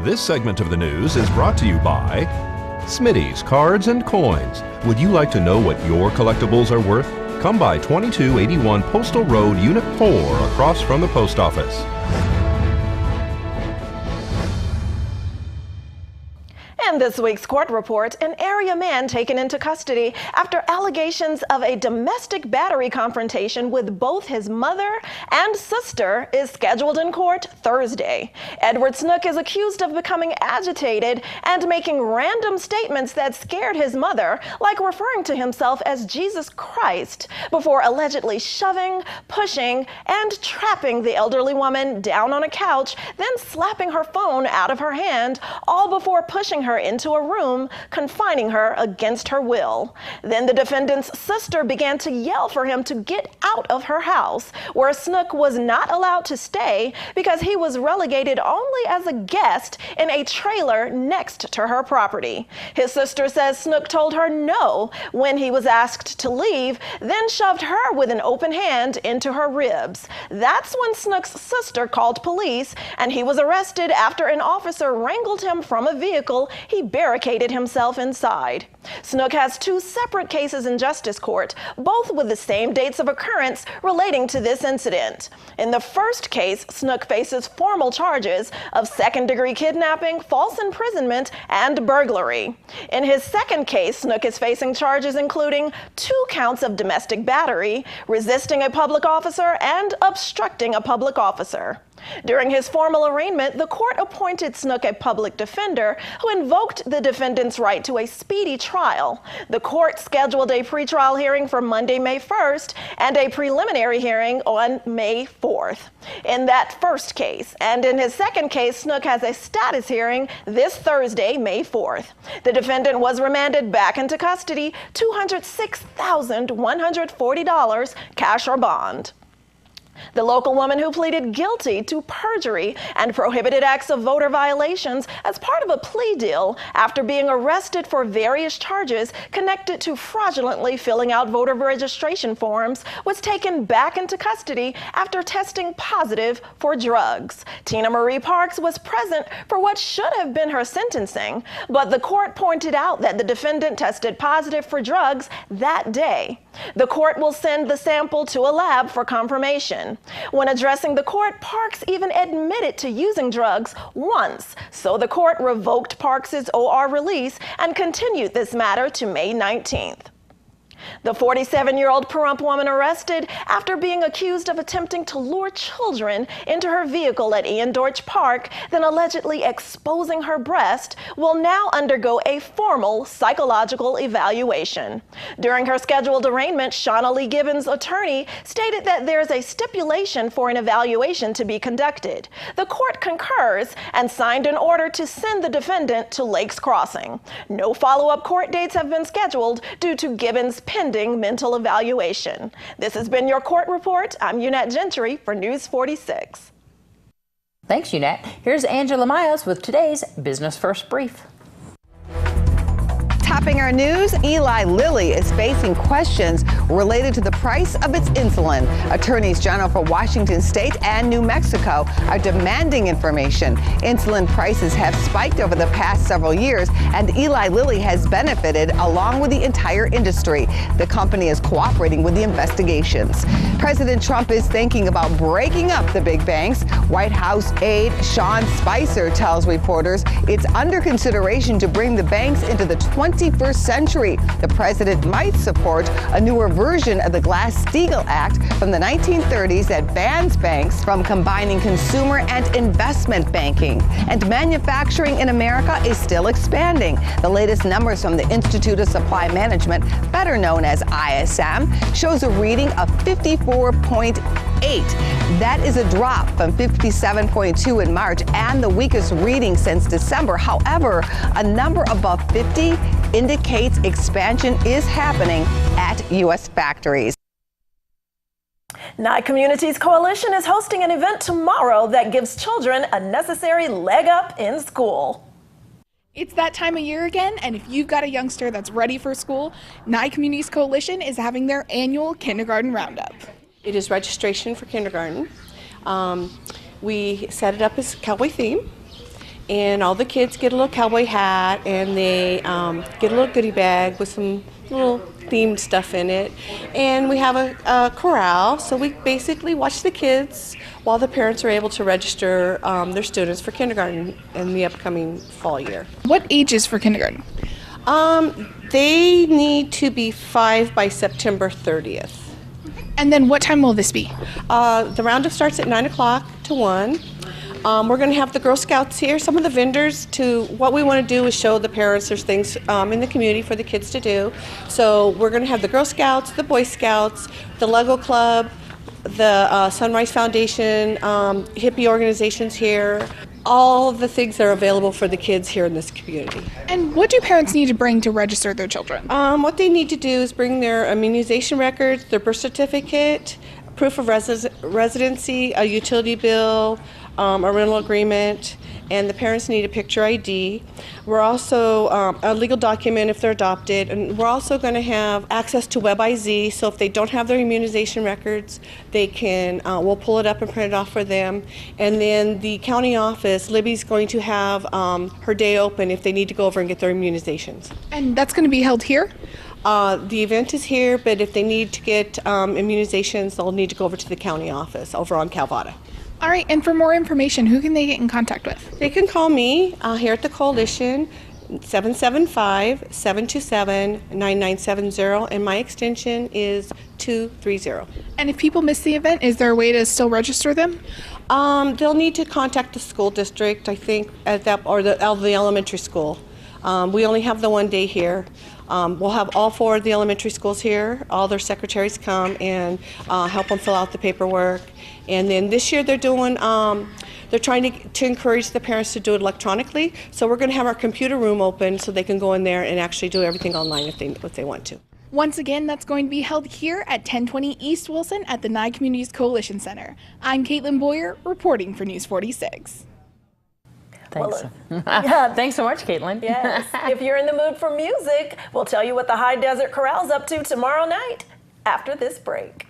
This segment of the news is brought to you by Smitty's Cards and Coins. Would you like to know what your collectibles are worth? Come by 2281 Postal Road, Unit 4, across from the post office. In this week's court report, an area man taken into custody after allegations of a domestic battery confrontation with both his mother and sister is scheduled in court Thursday. Edward Snook is accused of becoming agitated and making random statements that scared his mother, like referring to himself as Jesus Christ, before allegedly shoving, pushing, and trapping the elderly woman down on a couch, then slapping her phone out of her hand, all before pushing her into a room, confining her against her will. Then the defendant's sister began to yell for him to get out of her house, where Snook was not allowed to stay because he was relegated only as a guest in a trailer next to her property. His sister says Snook told her no when he was asked to leave, then shoved her with an open hand into her ribs. That's when Snook's sister called police, and he was arrested after an officer wrangled him from a vehicle he barricaded himself inside. Snook has two separate cases in justice court, both with the same dates of occurrence relating to this incident. In the first case, Snook faces formal charges of second-degree kidnapping, false imprisonment, and burglary. In his second case, Snook is facing charges including 2 counts of domestic battery, resisting a public officer, and obstructing a public officer. During his formal arraignment, the court appointed Snook a public defender who invoked the defendant's right to a speedy trial. The court scheduled a pretrial hearing for Monday, May 1st, and a preliminary hearing on May 4th. In that first case, and in his second case, Snook has a status hearing this Thursday, May 4th. The defendant was remanded back into custody, $206,140, cash or bond. The local woman who pleaded guilty to perjury and prohibited acts of voter violations as part of a plea deal after being arrested for various charges connected to fraudulently filling out voter registration forms was taken back into custody after testing positive for drugs. Tina Marie Parks was present for what should have been her sentencing, but the court pointed out that the defendant tested positive for drugs that day. The court will send the sample to a lab for confirmation. When addressing the court, Parks even admitted to using drugs once, so the court revoked Parks's OR release and continued this matter to May 19th. The 47-year-old Pahrump woman arrested after being accused of attempting to lure children into her vehicle at Ian Dortch Park, then allegedly exposing her breast, will now undergo a formal psychological evaluation. During her scheduled arraignment, Shauna Lee Gibbons' attorney stated that there's a stipulation for an evaluation to be conducted. The court concurs and signed an order to send the defendant to Lakes Crossing. No follow-up court dates have been scheduled due to Gibbons' pending mental evaluation. This has been your court report. I'm Eunette Gentry for News 46. Thanks, Eunette. Here's Angela Miles with today's Business First Brief. Topping our news, Eli Lilly is facing questions related to the price of its insulin. Attorneys general for Washington State and New Mexico are demanding information. Insulin prices have spiked over the past several years, and Eli Lilly has benefited along with the entire industry. The company is cooperating with the investigations. President Trump is thinking about breaking up the big banks. White House aide Sean Spicer tells reporters it's under consideration to bring the banks into the 21st century. The president might support a newer version of the Glass-Steagall Act from the 1930s that bans banks from combining consumer and investment banking. And manufacturing in America is still expanding. The latest numbers from the Institute of Supply Management, better known as ISM, shows a reading of 54.8. That is a drop from 57.2 in March and the weakest reading since December. However, a number above 50 indicates expansion is happening at U.S. factories. Nye Communities Coalition is hosting an event tomorrow that gives children a necessary leg up in school. It's that time of year again, and if you've got a youngster that's ready for school, Nye Communities Coalition is having their annual kindergarten roundup. It is registration for kindergarten. We set it up as cowboy theme, and all the kids get a little cowboy hat, and they get a little goodie bag with some little themed stuff in it. And we have a corral, so we basically watch the kids while the parents are able to register their students for kindergarten in the upcoming fall year. What ages for kindergarten? They need to be 5 by September 30th. And then what time will this be? The roundup starts at 9 o'clock to 1. We're going to have the Girl Scouts here, some of the vendors. What we want to do is show the parents there's things in the community for the kids to do. So we're going to have the Girl Scouts, the Boy Scouts, the Lego Club, the Sunrise Foundation, hippie organizations here. All the things that are available for the kids here in this community. And what do parents need to bring to register their children? What they need to do is bring their immunization records, their birth certificate, proof of residency, a utility bill, a rental agreement, and the parents need a picture ID. We're also a legal document if they're adopted, and we're also going to have access to WebIZ, so if they don't have their immunization records, they can, we'll pull it up and print it off for them. And then the county office, Libby's going to have her day open if they need to go over and get their immunizations. And that's going to be held here? The event is here, but if they need to get immunizations, they'll need to go over to the county office over on Calvada. All right, and for more information, who can they get in contact with? They can call me here at the Coalition, 775-727-9970, and my extension is 230. And if people miss the event, is there a way to still register them? They'll need to contact the school district, I think, at that, or the elementary school. We only have the one day here. We'll have all 4 of the elementary schools here. All their secretaries come and help them fill out the paperwork. And then this year they're doing, they're trying to encourage the parents to do it electronically. So we're going to have our computer room open so they can go in there and actually do everything online if they want to. Once again, that's going to be held here at 1020 East Wilson at the Nye Communities Coalition Center. I'm Caitlin Boyer reporting for News 46. Thanks. Yeah, thanks so much, Caitlin. Yes. If you're in the mood for music, we'll tell you what the High Desert Chorale's up to tomorrow night after this break.